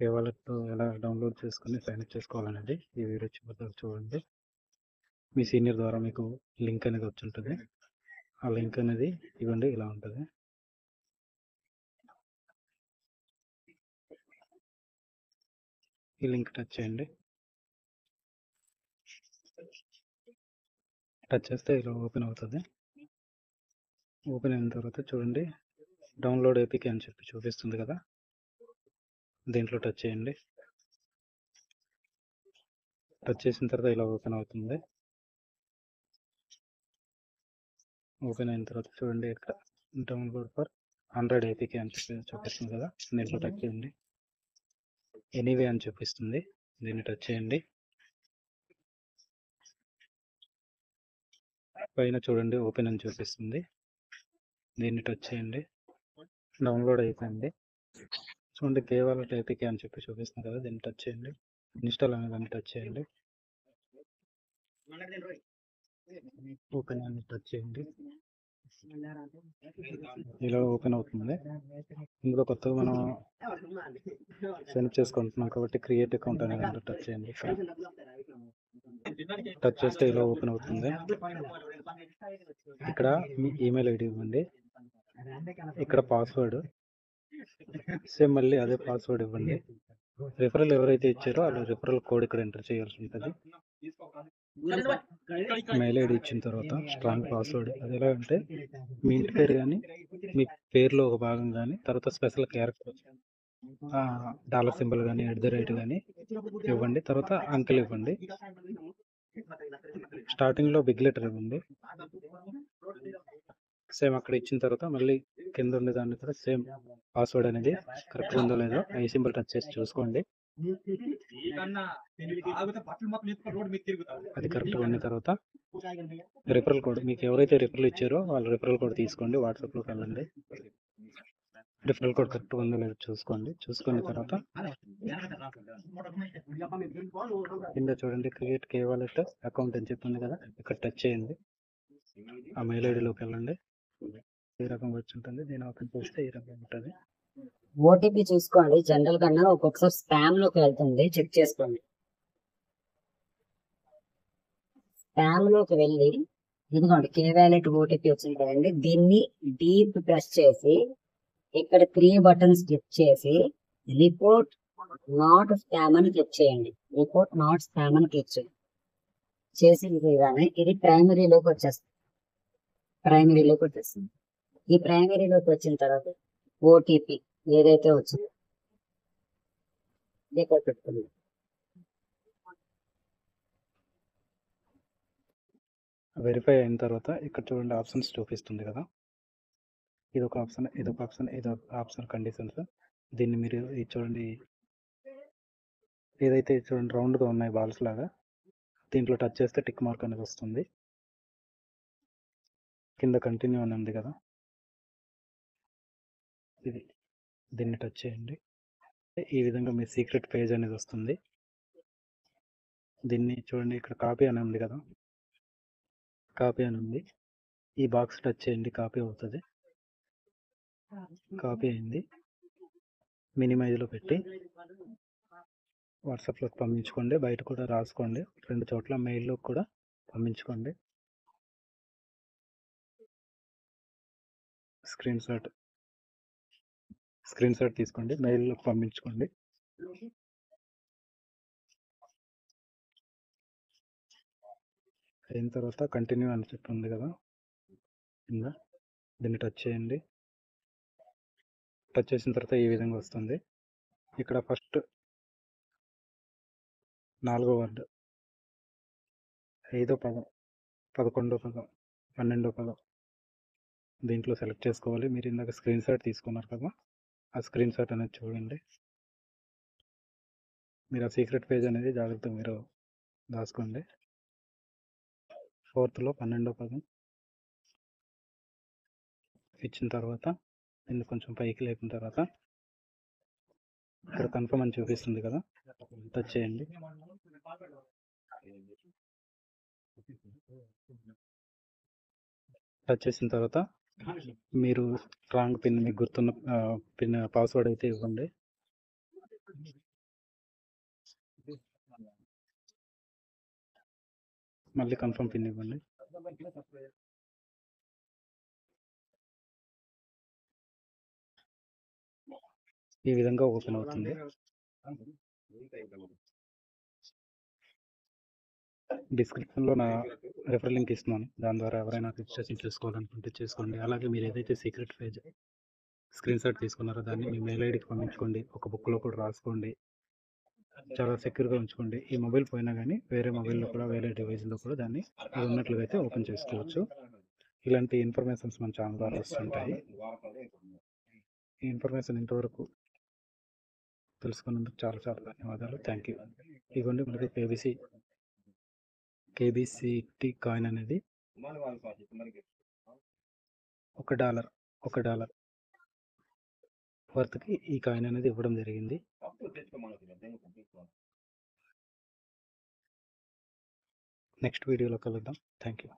ఏ wallet ఎలా download చేసుకొని sign-up చేసుకోవాలనేది ఈ వీడియో చివరి చూడండి. మీ సీనియర్ ద్వారా మీకు లింక్ అనేది వచ్చి ఉంటుంది. ఆ లింక్ అనేది ఇవ్వండి, ఇలా ఉంటుంది. ఈ లింక్ టచ్ చేయండి. టచ్ చేస్తే ఇలా ఓపెన్ అవుతుంది. ఓపెన్ అయిన తర్వాత చూడండి, డౌన్లోడ్ ఏపీకే అని చెప్పి చూపిస్తుంది కదా, దీంట్లో టచ్ చేయండి. టచ్ చేసిన తర్వాత ఇలా ఓపెన్ అవుతుంది. ఓపెన్ అయిన తర్వాత చూడండి, ఇక్కడ డౌన్లోడ్ ఫర్ ఆండ్రాయిడ్ ఏపీకే అని చెప్పి చూపిస్తుంది కదా, దీంట్లో టచ్ చేయండి. ఎనీవే అని చూపిస్తుంది, దీన్ని టచ్ చేయండి. పైన చూడండి ఓపెన్ అని చూపిస్తుంది, దీన్ని టచ్ చేయండి. డౌన్లోడ్ అయిపోయింది. చూడండి, కే వాలెట్ ఏపీకే అని చెప్పి చూపిస్తుంది కదా, దీన్ని టచ్ చేయండి. ఇన్స్టాల్ అనే దాన్ని టచ్ చేయండి. ఓపెన్ అని టచ్ చేయండి. ఇలా ఓపెన్ అవుతుంది. ఇందులో కొత్తగా మనం సెండ్ చేసుకుంటున్నాం కాబట్టి క్రియేట్ అకౌంట్ అనే దాంట్లో టచ్ చేయండి. టచ్ చేస్తే ఇలా ఓపెన్ అవుతుంది. ఇక్కడ మీ ఈమెయిల్ ఐడి ఇవ్వండి. ఇక్కడ పాస్వర్డ్ సేమ్, మళ్ళీ అదే పాస్వర్డ్ ఇవ్వండి. రిఫరల్ ఎవరైతే ఇచ్చారో వాళ్ళు రిఫరల్ కోడ్ ఇక్కడ ఎంటర్ చేయాల్సి ఉంటుంది. మెయిల్ ఐడి ఇచ్చిన తర్వాత స్ట్రాంగ్ పాస్వర్డ్, అది ఎలా అంటే మీ ఇంటి పేరు కానీ మీ పేరులో ఒక భాగం కానీ, తర్వాత స్పెషల్ క్యారెక్టర్ డాలర్ సింబల్ కానీ @ కానీ ఇవ్వండి. తర్వాత అంకెల్ ఇవ్వండి. స్టార్టింగ్లో బిగ్ లెటర్ ఇవ్వండి. సేమ్ అక్కడ ఇచ్చిన తర్వాత మళ్ళీ కింద ఉండే దాన్ని కూడా సేమ్ పాస్వర్డ్ అనేది కరెక్ట్గా ఉందో లేదో ఐ సింబల్ టచ్ చేసి చూసుకోండి. అది కరెక్ట్గా ఉన్న తర్వాత రిఫరల్ కోడ్, మీకు ఎవరైతే రిఫరల్ ఇచ్చారో వాళ్ళ రిఫరల్ కోడ్ తీసుకోండి. వాట్సాప్లోకి వెళ్ళండి. రిఫరల్ కోడ్ కరెక్ట్గా ఉందో లేదో చూసుకోండి. చూసుకున్న తర్వాత కింద చూడండి క్రియేట్ కే వాలెట్ అకౌంట్ అని చెప్తుంది కదా, ఇక్కడ టచ్ చేయండి. ఆ మెయిల్ ఐడిలోకి వెళ్ళండి. ఈ రకంగా వచ్చి ఉంటుంది. దీని ఓపెన్ చేస్తే ఈ రకంగా ఉంటుంది. ఓటీపీ చూసుకోండి. జనరల్ కన్నా ఒక్కొక్కసారి స్పామ్ లోకి వెళ్తుంది, చెక్ చేసుకోండి. స్పామ్ లోకి వెళ్ళి ఇదిగోండి కే వాలెట్ ఓటీపీ వచ్చింది కదండి, దీన్ని డీప్ ప్రెస్ చేసి ఇక్కడ 3 బటన్స్ క్లిక్ చేసి రిపోర్ట్ నాట్ స్పామ్ అని క్లిక్ చేయండి. రిపోర్ట్ నాట్ స్పామ్ అని క్లిక్ చేయండి. చేసి ఇది ప్రైమరీలోకి వచ్చేస్తుంది. ఈ ప్రైమరీలోకి వచ్చిన తర్వాత ఓటీపీ ఏదైతే వచ్చిందో ఇక్కడ పెట్టుకుంది. వెరిఫై అయిన తర్వాత ఇక్కడ చూడండి ఆప్షన్స్ చూపిస్తుంది కదా, ఇదొక ఆప్షన్, ఇదొక ఆప్షన్, ఇదొక ఆప్షన్ కండిషన్స్. దీన్ని మీరు చూడండి, ఏదైతే చూడండి రౌండ్గా ఉన్నాయి బాల్స్ లాగా, దీంట్లో టచ్ చేస్తే టిక్ మార్క్ అనేది వస్తుంది. కింద కంటిన్యూ అని ఉంది కదా, దీన్ని టచ్ చేయండి. ఈ విధంగా మీ సీక్రెట్ పేజ్ అనేది వస్తుంది. దీన్ని చూడండి, ఇక్కడ కాపీ అని ఉంది కదా, కాపీ అని ఉంది. ఈ బాక్స్ టచ్ చేయండి, కాపీ అవుతుంది. కాపీ అయింది. మినిమైజ్లో పెట్టి వాట్సాప్లోకి పంపించుకోండి. బయట కూడా రాసుకోండి, 2 చోట్ల మెయిల్లో కూడా పంపించుకోండి. స్క్రీన్ షాట్ తీసుకోండి, మెయిల్లోకి పంపించుకోండి. అయిన తర్వాత కంటిన్యూ అని చెప్పి ఉంది కదా కింద, దీన్ని టచ్ చేయండి. టచ్ చేసిన తర్వాత ఈ విధంగా వస్తుంది. ఇక్కడ ఫస్ట్ 4వ వర్డ్, 5వ పదం, 11వ పదం, 12వ పదం దీంట్లో సెలెక్ట్ చేసుకోవాలి. మీరు ఇందాక స్క్రీన్ షాట్ తీసుకున్నారు కదా, ఆ స్క్రీన్ షాట్ అనేది చూడండి. మీరు ఆ సీక్రెట్ పేజ్ అనేది జాగ్రత్తగా మీరు దాచుకోండి. 4th లో 12వ పదం ఇచ్చిన తర్వాత దీన్ని కొంచెం పైకి లేపిన తర్వాత ఇక్కడ కన్ఫర్మ్ అని చూపిస్తుంది కదా, టచ్ చేయండి. టచ్ చేసిన తర్వాత మీరు స్ట్రాంగ్ పిన్, మీకు గుర్తున్న పిన్ పాస్వర్డ్ అయితే ఇవ్వండి. మళ్ళీ కన్ఫర్మ్ పిన్ ఇవ్వండి. ఈ విధంగా ఓపెన్ అవుతుంది. డిస్క్రిప్షన్లో నా రెఫరల్ లింక్ ఇస్తున్నాను. దాని ద్వారా ఎవరైనా రిజిస్ట్రేషన్ చేసుకోవాలనుకుంటే చేసుకోండి. అలాగే మీరు ఏదైతే సీక్రెట్ పేజ్ స్క్రీన్ షాట్ తీసుకున్నారో దాన్ని మీ మెయిల్ ఐడికి పంపించుకోండి. ఒక బుక్లో కూడా రాసుకోండి. చాలా సెక్యూర్గా ఉంచుకోండి. ఈ మొబైల్ పోయినా కానీ వేరే మొబైల్లో కూడా వేరే డివైస్లో కూడా దాన్ని అది ఉన్నట్లుగా అయితే ఓపెన్ చేసుకోవచ్చు. ఇలాంటి ఇన్ఫర్మేషన్స్ మన ఛానల్ ద్వారా వస్తుంటాయి. ఈ ఇన్ఫర్మేషన్ ఇంతవరకు తెలుసుకున్నందుకు చాలా చాలా ధన్యవాదాలు. Thank you. ఇదిగోండి మనకి కేబీసీటీ కాయిన్ అనేది $1 వర్త్కి ఈ కాయిన్ అనేది ఇవ్వడం జరిగింది. నెక్స్ట్ వీడియోలో కలుద్దాం. Thank you.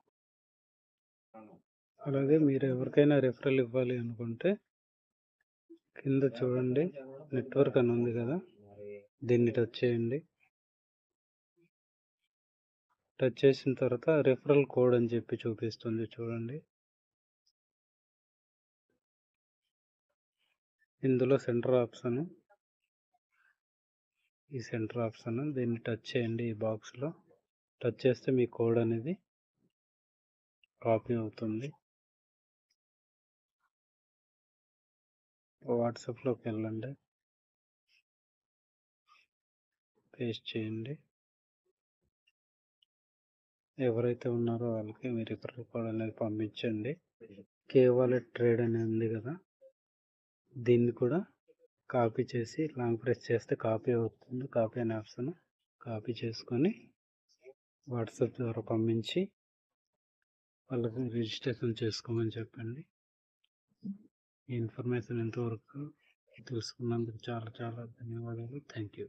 అలాగే మీరు ఎవరికైనా రెఫరల్ ఇవ్వాలి అనుకుంటే కింద చూడండి, నెట్వర్క్ అని ఉంది కదా, దీన్ని టచ్ చేయండి. టచ్ చేసిన తర్వాత రెఫరల్ కోడ్ అని చెప్పి చూపిస్తుంది చూడండి. ఇందులో సెంటర్ ఆప్షన్, ఈ సెంటర్ ఆప్షన్ దీన్ని టచ్ చేయండి. ఈ బాక్స్లో టచ్ చేస్తే మీ కోడ్ అనేది కాపీ అవుతుంది. వాట్సాప్లోకి వెళ్ళండి, పేస్ట్ చేయండి. ఎవరైతే ఉన్నారో వాళ్ళకి మీ రిఫరల్ కోడ్ అనేది పంపించండి. కేవాలెట్ ట్రేడ్ అనేది ఉంది కదా, దీన్ని కూడా కాపీ చేసి లాంగ్ ప్రెస్ చేస్తే కాపీ అవుతుంది. కాపీ అనే ఆప్షన్ కాపీ చేసుకొని వాట్సాప్ ద్వారా పంపించి వాళ్ళకి రిజిస్ట్రేషన్ చేసుకోమని చెప్పండి. ఈ ఇన్ఫర్మేషన్ ఎంతవరకు తెలుసుకున్నందుకు చాలా చాలా ధన్యవాదాలు. Thank you.